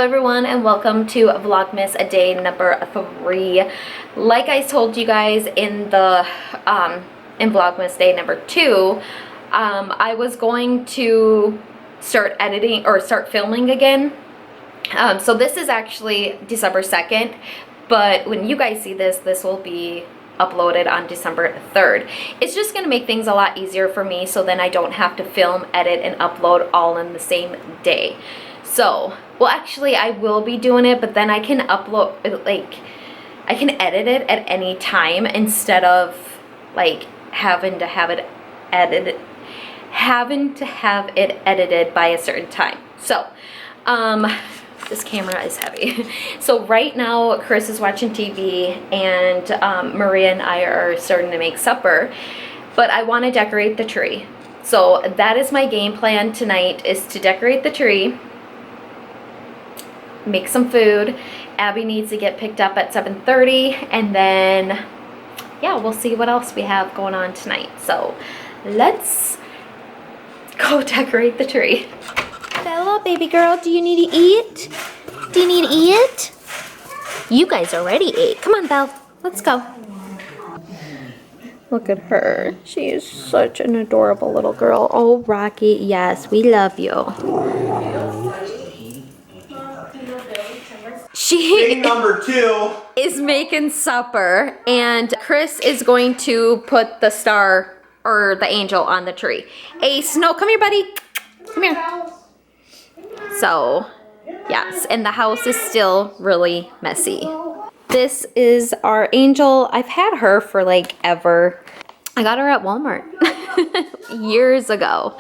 everyone, and welcome to Vlogmas day number 3. Like I told you guys in the in Vlogmas day number 2, I was going to start editing or start filming again. So this is actually December 2nd, but when you guys see this, this will be uploaded on December 3rd. It's just going to make things a lot easier for me, so then I don't have to film, edit, and upload all in the same day. So, well, actually I will be doing it, but then I can upload, like, I can edit it at any time instead of like having to have it edited by a certain time. So, this camera is heavy. So right now Chris is watching TV and Maria and I are starting to make supper, but I want to decorate the tree. So that is my game plan tonight, is to decorate the tree, make some food. Abby needs to get picked up at 7:30, and then yeah, we'll see what else we have going on tonight. So let's go decorate the tree. Bella, baby girl, do you need to eat? Do you need to eat? You guys already ate. Come on, Belle. Let's go. Look at her. She is such an adorable little girl. Oh, Rocky, yes, we love you. She number 2 is making supper, and Chris is going to put the star or the angel on the tree. Ace, no, come here, buddy. Come here. So, yes, and the house is still really messy. This is our angel. I've had her for like ever. I got her at Walmart years ago.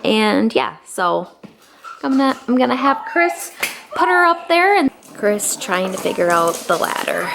And yeah, so I'm gonna have Chris put her up there, and Chris trying to figure out the ladder.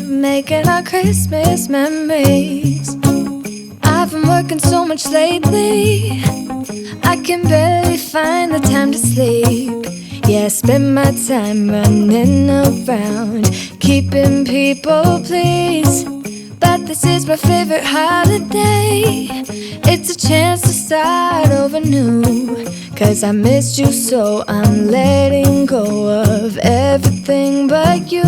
Making our Christmas memories. I've been working so much lately, I can barely find the time to sleep. Yeah, I spend my time running around, keeping people pleased. But this is my favorite holiday. It's a chance to start over new, 'cause I missed you, so I'm letting go of everything but you.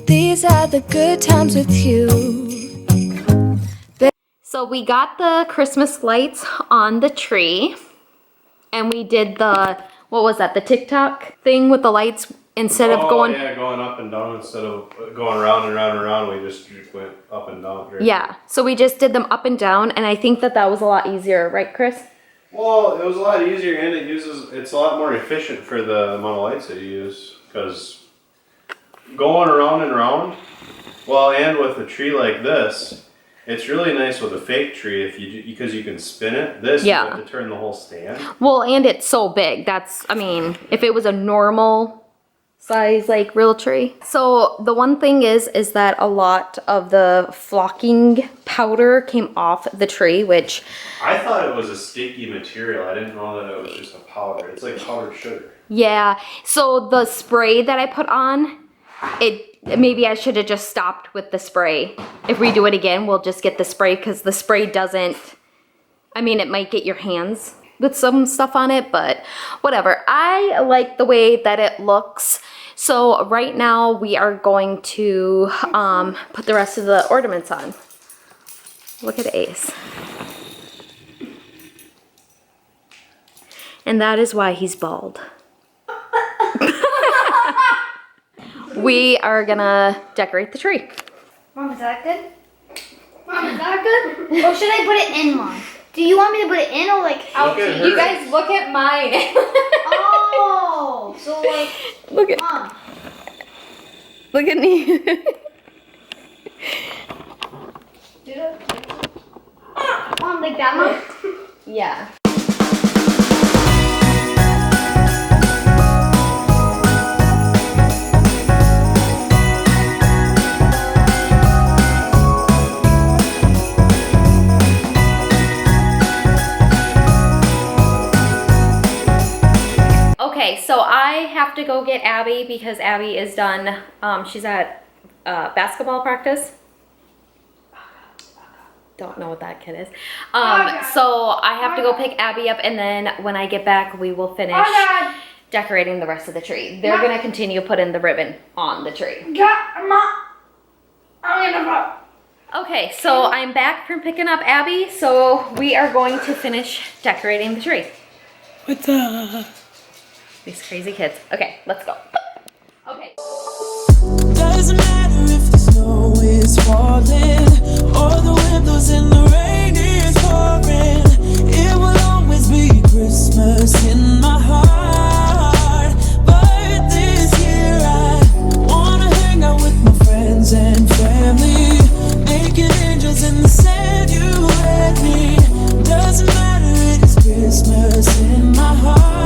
These are the good times with you. So we got the Christmas lights on the tree, and we did the, what was that, the TikTok thing with the lights instead of going... yeah, going up and down instead of going around and around and around. We just went up and down. Right? Yeah, so we just did them up and down, and I think that was a lot easier, right, Chris? Well, it was a lot easier, and it's a lot more efficient for the amount of lights that you use, because going around and around, well, and with a tree like this, it's really nice with a fake tree because you can spin it. This, yeah, you have to turn the whole stand. Well, and it's so big. That's, I mean, if it was a normal size, like, real tree. So the one thing is that a lot of the flocking powder came off the tree, which... I thought it was a sticky material. I didn't know that it was just a powder. It's like powdered sugar. Yeah, so the spray that I put on, maybe I should have just stopped with the spray. If we do it again, we'll just get the spray, because the spray doesn't, I mean, it might get your hands with some stuff on it, but whatever. I like the way that it looks. So right now we are going to put the rest of the ornaments on. Look at Ace. And that is why he's bald. We are gonna decorate the tree. Mom, is that good? Mom, is that good? Or should I put it in, Mom? Do you want me to put it in or like out? You guys look at mine. Oh, so like, look at Mom. Look at me. Mom, like that, Mom? Yeah. Okay, so I have to go get Abby because Abby is done. She's at basketball practice. Don't know what that kid is. So I have to go pick Abby up, and then when I get back, we will finish decorating the rest of the tree. They're gonna continue putting the ribbon on the tree. Okay, so I'm back from picking up Abby, so we are going to finish decorating the tree. What's up? These crazy kids. Okay, let's go. Okay. Doesn't matter if the snow is falling or the wind blows and the rain is pouring. It will always be Christmas in my heart. But this year I wanna hang out with my friends and family, making angels in the sand. You and me. Doesn't matter, it's Christmas in my heart.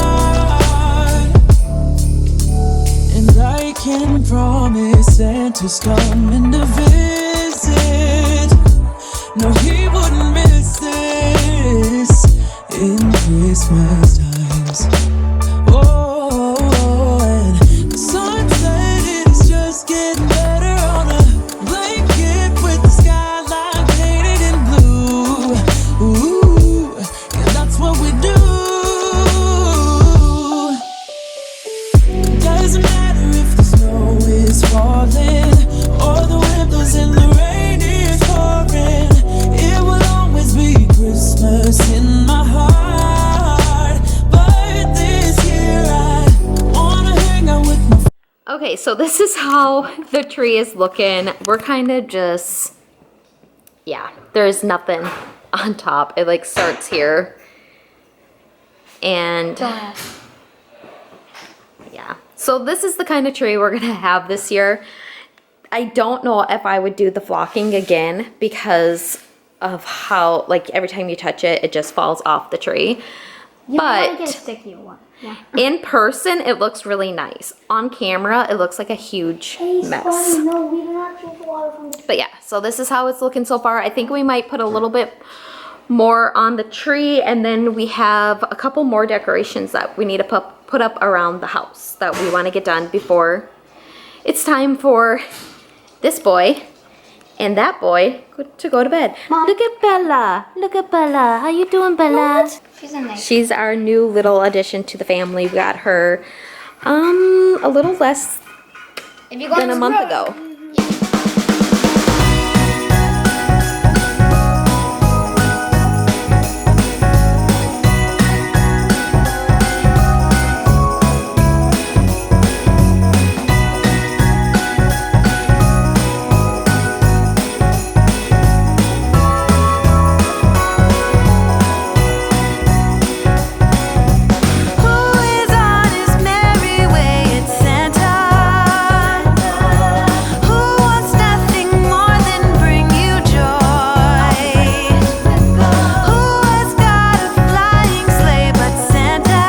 And I can promise Santa's coming to visit. No, he wouldn't miss this in Christmas times. Oh, and the sunset is just getting better on a blanket with the skyline painted in blue. Ooh, and that's what we do. Doesn't matter if the snow is falling or the wind blows and the rain is pouring. It will always be Christmas in my heart. But this year I wanna hang out with my Okay, so this is how the tree is looking. We're kind of just, yeah, there's nothing on top. It like starts here. And yeah, so this is the kind of tree we're gonna have this year. I don't know if I would do the flocking again because of how, like, every time you touch it, it just falls off the tree. Get a But sticky one. Yeah. in person, it looks really nice. On camera, it looks like a huge mess. No, we did not drink water from the. But yeah, so this is how it's looking so far. I think we might put a little bit more on the tree, and then we have a couple more decorations that we need to put up around the house that we want to get done before it's time for this boy and that boy to go to bed. Mom. Look at Bella. Look at Bella. How you doing, Bella? She's a nice. She's our new little addition to the family. We got her a little less If you go than a month ago. Who is on his merry way? It's Santa. Who wants nothing more than bring you joy? Who has got a flying sleigh but Santa?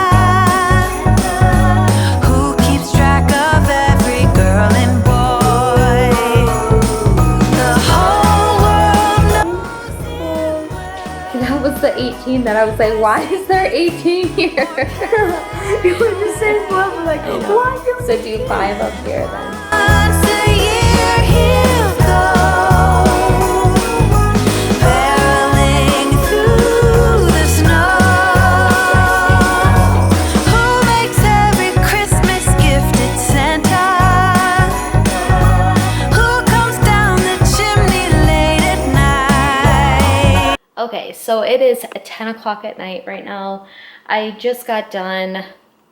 Who keeps track of every girl and boy? The whole world knows it. That was the 18 that I was like, why is there 18 here? You were the same one. We're like, why do So do 5 up here then. Once a year he'll go, barreling through the snow. Who makes every Christmas gift? It's Santa. Who comes down the chimney late at night? Okay, so it is 10 o'clock at night right now. I just got done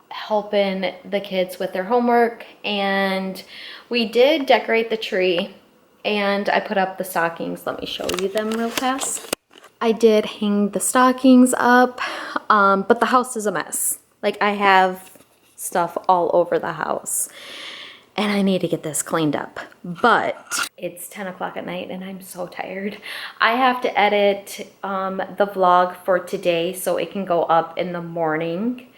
helping the kids with their homework, and we did decorate the tree, and I put up the stockings. Let me show you them real fast. I did hang the stockings up, but the house is a mess. Like, I have stuff all over the house, and I need to get this cleaned up. But it's 10 o'clock at night and I'm so tired. I have to edit the vlog for today so it can go up in the morning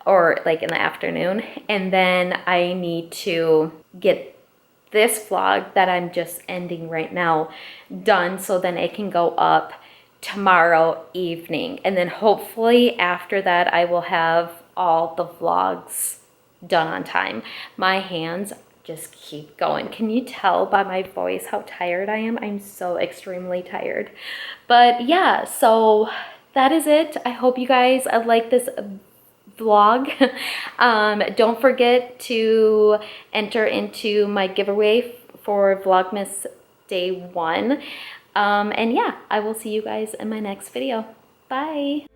or like in the afternoon. And then I need to get this vlog that I'm just ending right now done so then it can go up tomorrow evening. And then hopefully after that I will have all the vlogs done on time. My hands just keep going. Can you tell by my voice how tired I am? I'm so extremely tired. But yeah, so that is it. I hope you guys like this vlog. Don't forget to enter into my giveaway for Vlogmas Day 1. And yeah, I will see you guys in my next video. Bye.